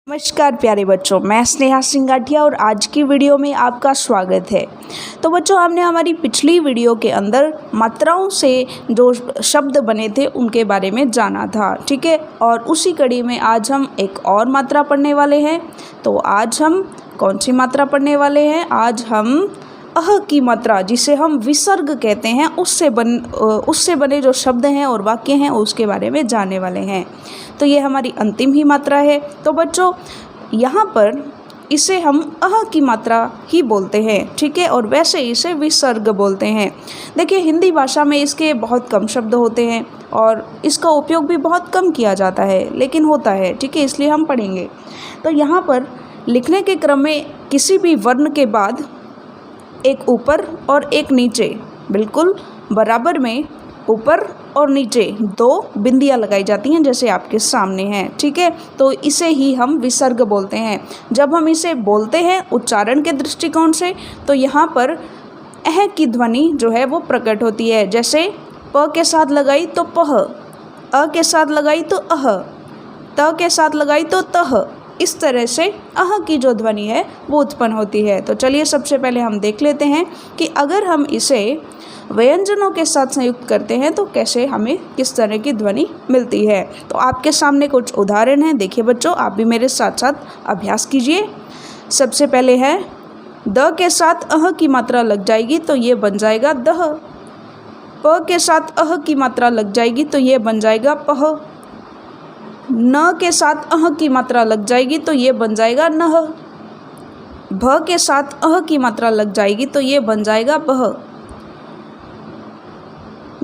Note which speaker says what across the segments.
Speaker 1: नमस्कार प्यारे बच्चों, मैं स्नेहा सिंगाठिया और आज की वीडियो में आपका स्वागत है। तो बच्चों, हमने हमारी पिछली वीडियो के अंदर मात्राओं से जो शब्द बने थे उनके बारे में जाना था, ठीक है। और उसी कड़ी में आज हम एक और मात्रा पढ़ने वाले हैं। तो आज हम कौन सी मात्रा पढ़ने वाले हैं? आज हम अह की मात्रा, जिसे हम विसर्ग कहते हैं, उससे बने जो शब्द हैं और वाक्य हैं उसके बारे में जानने वाले हैं। तो ये हमारी अंतिम ही मात्रा है। तो बच्चों, यहाँ पर इसे हम अह की मात्रा ही बोलते हैं, ठीक है। और वैसे इसे विसर्ग बोलते हैं। देखिए, हिंदी भाषा में इसके बहुत कम शब्द होते हैं और इसका उपयोग भी बहुत कम किया जाता है, लेकिन होता है, ठीक है, इसलिए हम पढ़ेंगे। तो यहाँ पर लिखने के क्रम में किसी भी वर्ण के बाद एक ऊपर और एक नीचे, बिल्कुल बराबर में ऊपर और नीचे दो बिंदियां लगाई जाती हैं, जैसे आपके सामने हैं, ठीक है। तो इसे ही हम विसर्ग बोलते हैं। जब हम इसे बोलते हैं उच्चारण के दृष्टिकोण से, तो यहाँ पर अह की ध्वनि जो है वो प्रकट होती है। जैसे प के साथ लगाई तो पह, अ के साथ लगाई तो अह, त के साथ लगाई तो तह। इस तरह से अह की जो ध्वनि है वो उत्पन्न होती है। तो चलिए सबसे पहले हम देख लेते हैं कि अगर हम इसे व्यंजनों के साथ संयुक्त करते हैं तो कैसे हमें किस तरह की ध्वनि मिलती है। तो आपके सामने कुछ उदाहरण हैं, देखिए बच्चों, आप भी मेरे साथ साथ अभ्यास कीजिए। सबसे पहले है द के साथ अह की मात्रा लग जाएगी तो ये बन जाएगा दह। प के साथ अह की मात्रा लग जाएगी तो ये बन जाएगा पह। न के साथ अह की मात्रा लग जाएगी तो ये बन जाएगा नह। भ के साथ अह की मात्रा लग जाएगी तो ये बन जाएगा बह।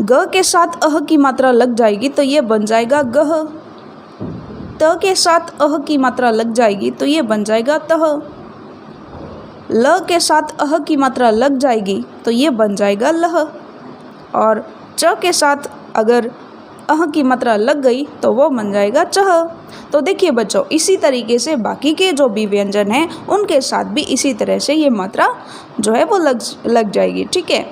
Speaker 1: ग के साथ अह की मात्रा लग जाएगी तो ये बन जाएगा गह। त के साथ अह की मात्रा लग जाएगी तो ये बन जाएगा तह। ल के साथ अह की मात्रा लग जाएगी तो ये बन जाएगा लह। और च के साथ अगर अह की मात्रा लग गई तो वो बन जाएगा चह। तो देखिए बच्चों, इसी तरीके से बाकी के जो भी व्यंजन हैं उनके साथ भी इसी तरह से ये मात्रा जो है वो लग जाएगी, ठीक है।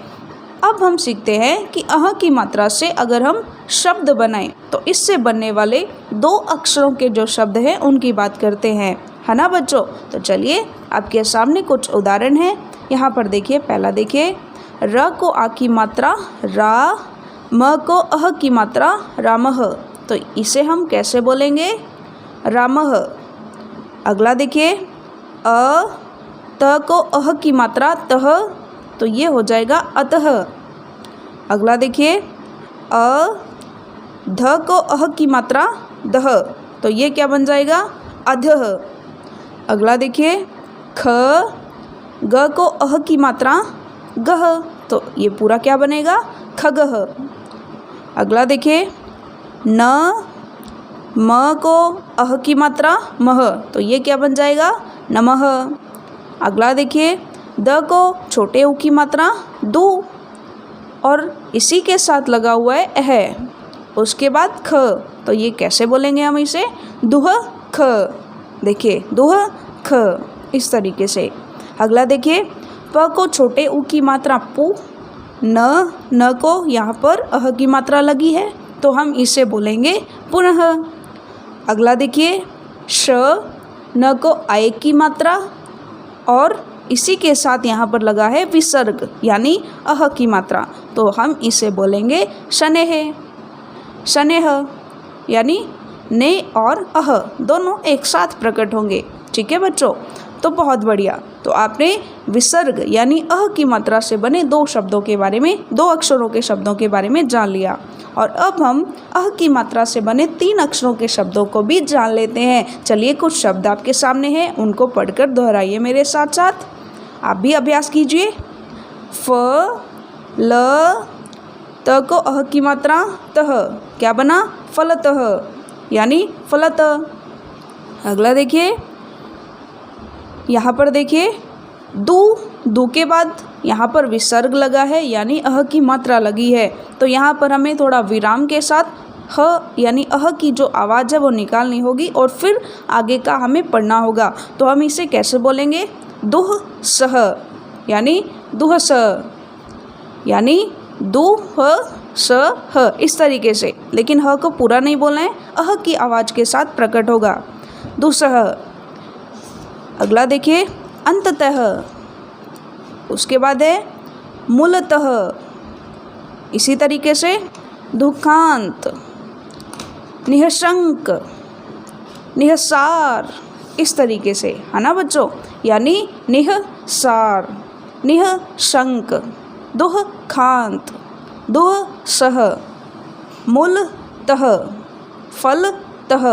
Speaker 1: अब हम सीखते हैं कि अह की मात्रा से अगर हम शब्द बनाएं तो इससे बनने वाले दो अक्षरों के जो शब्द हैं उनकी बात करते हैं, है ना बच्चों। तो चलिए आपके सामने कुछ उदाहरण हैं। यहाँ पर देखिए, पहला देखिए, र को आ की मात्रा रा, म को अह की मात्रा रामह। तो इसे हम कैसे बोलेंगे? रामह। अगला देखिए, अ त को अह की मात्रा तह, तो ये हो जाएगा अतः। अगला देखिए, अ ध को अह की मात्रा दह, तो ये क्या बन जाएगा? अधः। अगला देखिए, ख ग को अह की मात्रा गह, तो ये पूरा क्या बनेगा? खगह। अगला देखिए, न म को अह की मात्रा मह, तो ये क्या बन जाएगा? नमः। अगला देखिए, द को छोटे ऊ की मात्रा दू और इसी के साथ लगा हुआ है अह, उसके बाद ख, तो ये कैसे बोलेंगे हम इसे? दुह ख। देखिए, दुह ख, इस तरीके से। अगला देखिए, प को छोटे ऊ की मात्रा पू, न को यहाँ पर अह की मात्रा लगी है तो हम इसे बोलेंगे पुनः। अगला देखिए, श न को आय की मात्रा और इसी के साथ यहाँ पर लगा है विसर्ग यानी अह की मात्रा, तो हम इसे बोलेंगे शनेह। शनेह यानी ने और अह दोनों एक साथ प्रकट होंगे, ठीक है बच्चों। तो बहुत बढ़िया। तो आपने विसर्ग यानी अह की मात्रा से बने दो शब्दों के बारे में, दो अक्षरों के शब्दों के बारे में जान लिया। और अब हम अह की मात्रा से बने तीन अक्षरों के शब्दों को भी जान लेते हैं। चलिए, कुछ शब्द आपके सामने हैं, उनको पढ़कर दोहराइए मेरे साथ साथ। आप भी अभ्यास कीजिए। फ ल त को अह की मात्रा तह, क्या बना? फलतः यानी फलतः। अगला देखिए, यहाँ पर देखिए, दू के बाद यहाँ पर विसर्ग लगा है यानी अह की मात्रा लगी है, तो यहाँ पर हमें थोड़ा विराम के साथ ह यानी अह की जो आवाज़ है वो निकालनी होगी और फिर आगे का हमें पढ़ना होगा। तो हम इसे कैसे बोलेंगे? दुह सह यानी दुह स, यानी दुह स ह, इस तरीके से। लेकिन ह को पूरा नहीं बोलना है, अह की आवाज़ के साथ प्रकट होगा। दुसह अगला देखिए अंततः, उसके बाद है मूलतः, इसी तरीके से दुखांत, निःशंक, निःसार, इस तरीके से, है ना बच्चों। यानी निःसार, निःशंक, दुःखांत, दुःसह, मूलतः, फलतः,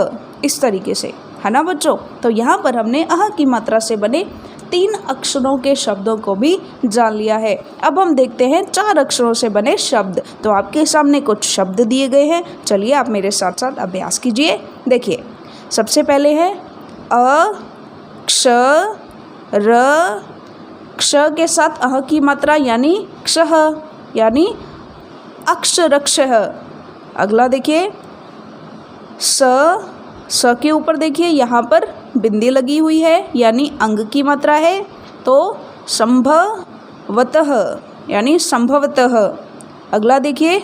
Speaker 1: इस तरीके से, है ना बच्चों। तो यहाँ पर हमने अह की मात्रा से बने 3 अक्षरों के शब्दों को भी जान लिया है। अब हम देखते हैं 4 अक्षरों से बने शब्द। तो आपके सामने कुछ शब्द दिए गए हैं, चलिए आप मेरे साथ साथ अभ्यास कीजिए। देखिए सबसे पहले है अ, क्ष, र, क्ष के साथ अह की मात्रा यानी क्षः, यानी अक्षरक्षः। अगला देखिए स के ऊपर देखिए यहाँ पर बिंदी लगी हुई है यानी अंग की मात्रा है, तो संभवतः यानी संभवतः। अगला देखिए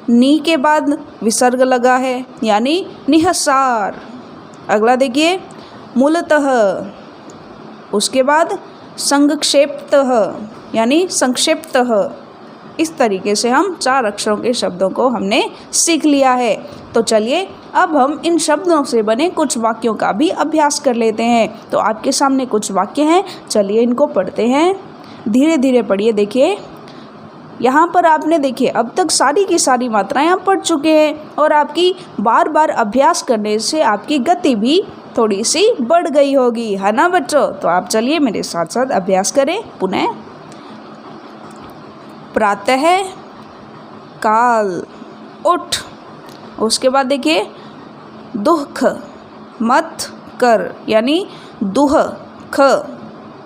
Speaker 1: नी के बाद विसर्ग लगा है यानी निःसार। अगला देखिए मूलतः, उसके बाद संक्षेप्तः यानी संक्षेप्तः। इस तरीके से हम 4 अक्षरों के शब्दों को हमने सीख लिया है। तो चलिए अब हम इन शब्दों से बने कुछ वाक्यों का भी अभ्यास कर लेते हैं। तो आपके सामने कुछ वाक्य हैं, चलिए इनको पढ़ते हैं। धीरे धीरे पढ़िए। देखिए यहाँ पर आपने देखिए अब तक सारी की सारी मात्राएं आप पढ़ चुके हैं और आपकी बार बार अभ्यास करने से आपकी गति भी थोड़ी सी बढ़ गई होगी, है ना बच्चों। तो आप चलिए मेरे साथ साथ अभ्यास करें पुनः। प्रातः, काल, उठ। उसके बाद देखिए दुख मत कर यानी दुह ख,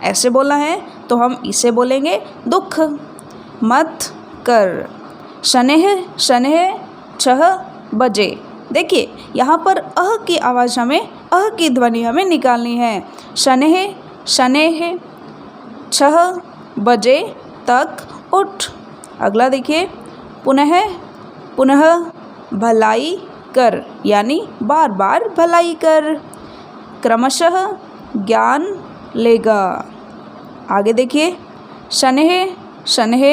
Speaker 1: ऐसे बोला है तो हम इसे बोलेंगे दुख मत कर। शनह, शनह 6 बजे। देखिए यहाँ पर अह की आवाज़ हमें, अह की ध्वनि हमें निकालनी है। शनह, शनह 6 बजे तक उठ। अगला देखिए पुनः, पुनः भलाई कर यानी बार बार भलाई कर। क्रमशः ज्ञान लेगा। आगे देखिए शनह, शनह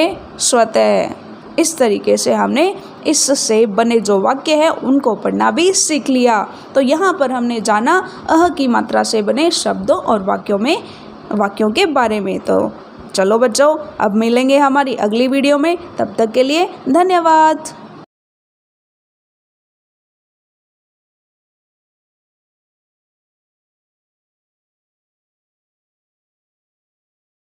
Speaker 1: स्वतः। इस तरीके से हमने इससे बने जो वाक्य हैं उनको पढ़ना भी सीख लिया। तो यहाँ पर हमने जाना अह की मात्रा से बने शब्दों और वाक्यों के बारे में। तो चलो बच्चों अब मिलेंगे हमारी अगली वीडियो में, तब तक के लिए धन्यवाद।